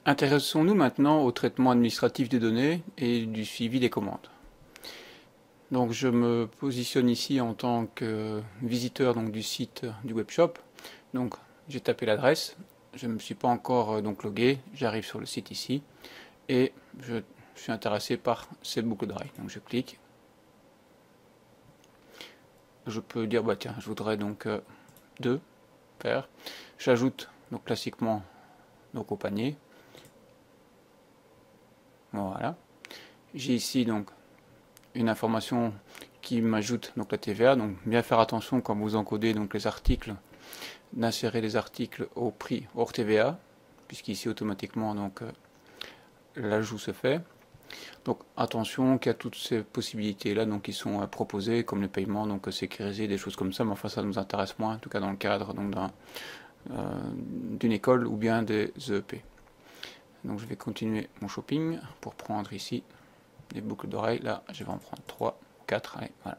Intéressons-nous maintenant au traitement administratif des données et du suivi des commandes. Donc je me positionne ici en tant que visiteur donc, du site du webshop. Donc j'ai tapé l'adresse, je ne me suis pas encore donc logué, j'arrive sur le site ici et je suis intéressé par cette boucle d'oreille. Donc je clique. Je peux dire bah tiens, je voudrais donc deux paires. J'ajoute donc classiquement donc au panier. Voilà. J'ai ici donc une information qui m'ajoute donc la TVA, donc bien faire attention quand vous encodez donc les articles, d'insérer les articles au prix hors TVA, puisqu'ici automatiquement donc l'ajout se fait. Donc attention qu'il y a toutes ces possibilités là donc qui sont proposées comme les paiements donc sécurisés, des choses comme ça, mais enfin ça nous intéresse moins, en tout cas dans le cadre donc d'une école ou bien des EEP. Donc je vais continuer mon shopping pour prendre ici des boucles d'oreilles. Là je vais en prendre 3 ou 4, allez, voilà.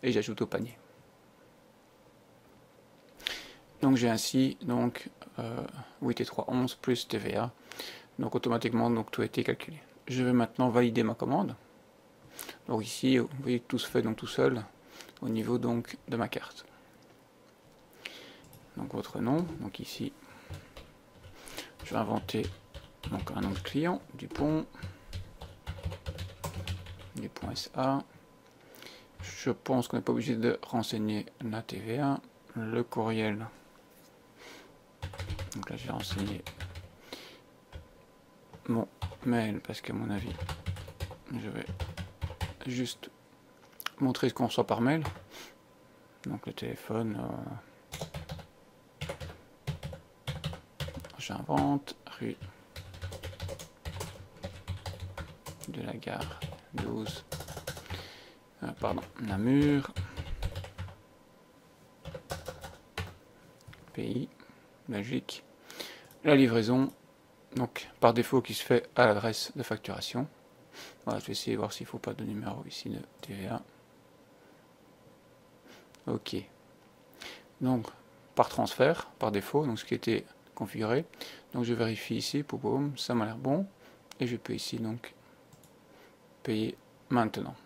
Et j'ajoute au panier. Donc j'ai ainsi donc 8 et 3, 11 plus TVA. Donc automatiquement donc tout a été calculé. Je vais maintenant valider ma commande. Donc ici vous voyez que tout se fait donc tout seul au niveau donc de ma carte. Donc votre nom, donc ici je vais inventer donc un nom de client, Dupont SA. Je pense qu'on n'est pas obligé de renseigner la TVA, le courriel. Donc là je vais renseigner mon mail parce qu'à mon avis je vais juste montrer ce qu'on reçoit par mail. Donc le téléphone, j'invente rue de la gare 12, pardon, Namur, pays, Belgique. La livraison, donc par défaut qui se fait à l'adresse de facturation. Voilà, je vais essayer de voir s'il ne faut pas de numéro ici de TVA. Ok. Donc par transfert, par défaut, donc ce qui était configuré. Donc je vérifie ici, boum, ça m'a l'air bon. Et je peux ici donc payer maintenant.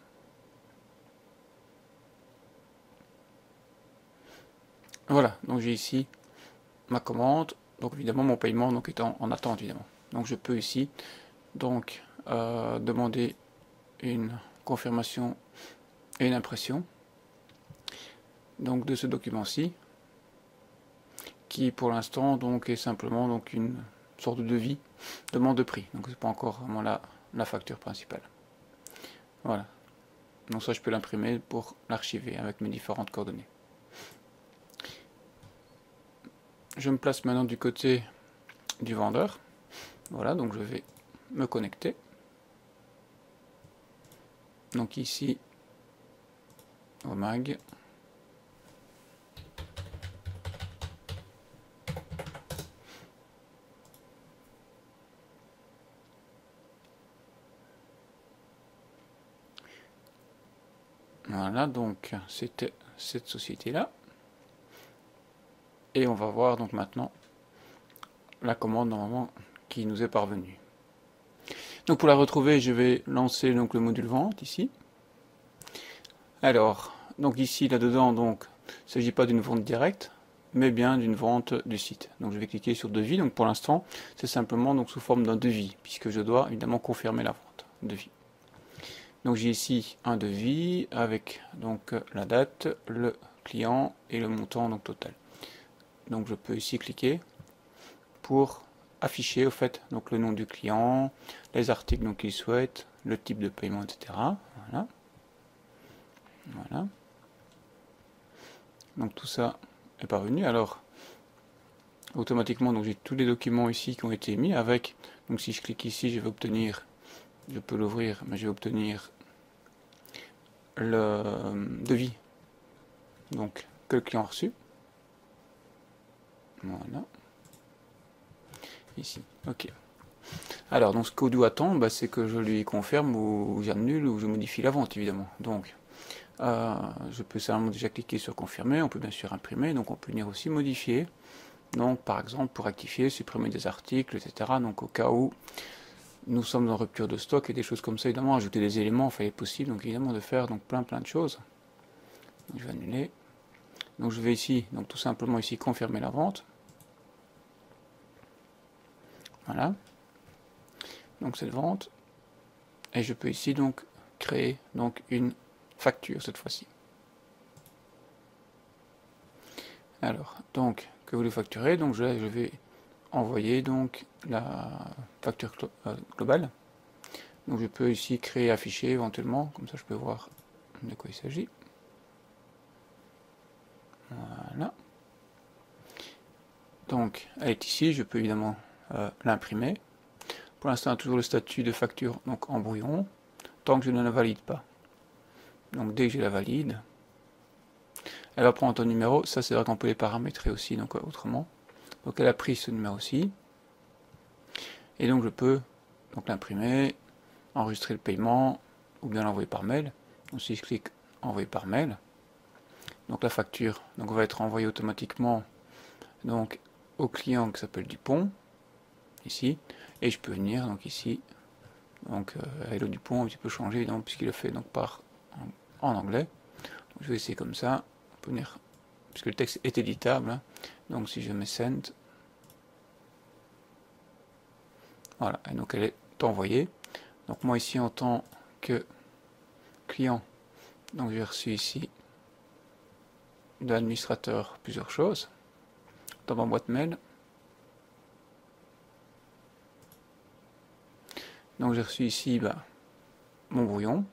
Voilà, donc j'ai ici ma commande. Donc évidemment mon paiement donc est en attente évidemment. Donc je peux ici donc demander une confirmation et une impression donc de ce document-ci, qui pour l'instant donc est simplement donc une sorte de devis, demande de prix. Donc c'est pas encore vraiment la facture principale. Voilà. Donc ça je peux l'imprimer pour l'archiver avec mes différentes coordonnées. Je me place maintenant du côté du vendeur. Voilà, donc je vais me connecter. Donc ici, au mag. Voilà, donc c'était cette société-là. Et on va voir donc maintenant la commande normalement qui nous est parvenue. Donc pour la retrouver, je vais lancer donc le module vente ici. Alors, donc ici, là-dedans, donc, il ne s'agit pas d'une vente directe, mais bien d'une vente du site. Donc je vais cliquer sur devis. Donc pour l'instant, c'est simplement donc sous forme d'un devis, puisque je dois évidemment confirmer la vente. Devis. Donc j'ai ici un devis avec donc la date, le client et le montant donc total. Donc je peux ici cliquer pour afficher au fait donc le nom du client, les articles donc qu'il souhaite, le type de paiement, etc. Voilà. Voilà. Donc tout ça est parvenu. Alors automatiquement donc j'ai tous les documents ici qui ont été mis avec. Donc si je clique ici, je vais obtenir, je peux l'ouvrir, mais je vais obtenir le devis donc que le client a reçu. Voilà. Ici. Ok. Alors donc ce qu'Odoo doit attendre, c'est que je lui confirme ou j'annule ou je modifie la vente évidemment. Donc je peux simplement déjà cliquer sur confirmer, on peut bien sûr imprimer, donc on peut venir aussi modifier. Donc par exemple pour rectifier, supprimer des articles, etc. Donc au cas où nous sommes en rupture de stock et des choses comme ça, évidemment, ajouter des éléments, enfin il est possible donc évidemment de faire donc plein de choses. Donc, je vais annuler. Donc je vais ici, donc tout simplement ici confirmer la vente. Voilà. Donc cette vente. Et je peux ici donc créer donc une facture cette fois-ci. Alors, donc, que vous le facturez, donc je vais envoyer donc la facture globale. Donc je peux ici créer, afficher éventuellement, comme ça je peux voir de quoi il s'agit. Voilà. Donc, elle est ici, je peux évidemment l'imprimer. Pour l'instant, toujours le statut de facture donc en brouillon, tant que je ne la valide pas. Donc dès que je la valide, elle va prendre un numéro. Ça, c'est vrai qu'on peut les paramétrer aussi, donc autrement. Donc elle a pris ce numéro-ci. Et donc je peux donc l'imprimer, enregistrer le paiement, ou bien l'envoyer par mail. Donc si je clique envoyer par mail, donc la facture donc, va être envoyée automatiquement donc, au client qui s'appelle Dupont, ici. Et je peux venir donc ici, donc Hello Dupont, un petit peu changer, puisqu'il le fait donc en anglais. Donc, je vais essayer comme ça. On peut venir, puisque le texte est éditable. Hein. Donc si je mets send, voilà, et donc elle est envoyée. Donc moi ici en tant que client, donc j'ai reçu ici de l'administrateur plusieurs choses dans ma boîte mail. Donc j'ai reçu ici mon brouillon.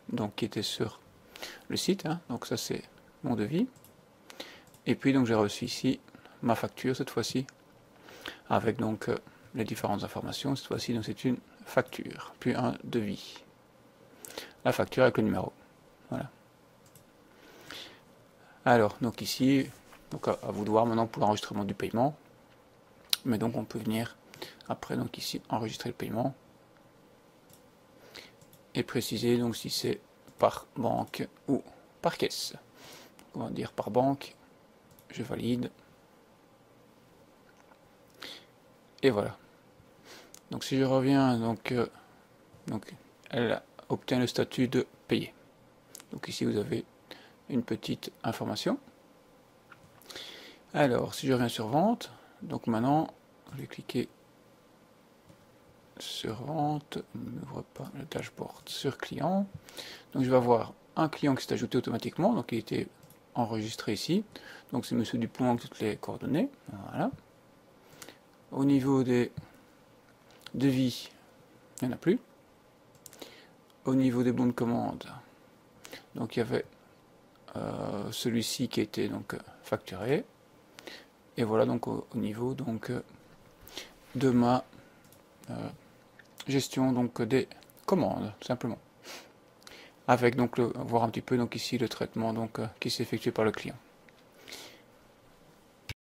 Donc qui était sur le site, hein. Donc ça c'est mon devis. Et puis donc j'ai reçu ici ma facture cette fois-ci, avec donc les différentes informations. Cette fois-ci donc c'est une facture, puis un devis. La facture avec le numéro. Voilà. Alors donc ici, donc à vous de voir maintenant pour l'enregistrement du paiement. Mais donc on peut venir après donc ici enregistrer le paiement et préciser donc si c'est par banque ou par caisse. On va dire par banque, je valide. Et voilà. Donc si je reviens, donc elle obtient le statut de payé. Donc ici vous avez une petite information. Alors si je reviens sur vente, donc maintenant je vais cliquer sur vente, n'ouvre pas le dashboard, sur client. Donc je vais avoir un client qui s'est ajouté automatiquement, donc il était enregistré ici. Donc c'est Monsieur Dupont avec toutes les coordonnées. Voilà. Au niveau des devis, il n'y en a plus. Au niveau des bons de commande, donc il y avait celui-ci qui était donc facturé. Et voilà donc au niveau donc de ma gestion donc des commandes, tout simplement. Avec donc voir un petit peu donc ici le traitement donc qui s'est effectué par le client.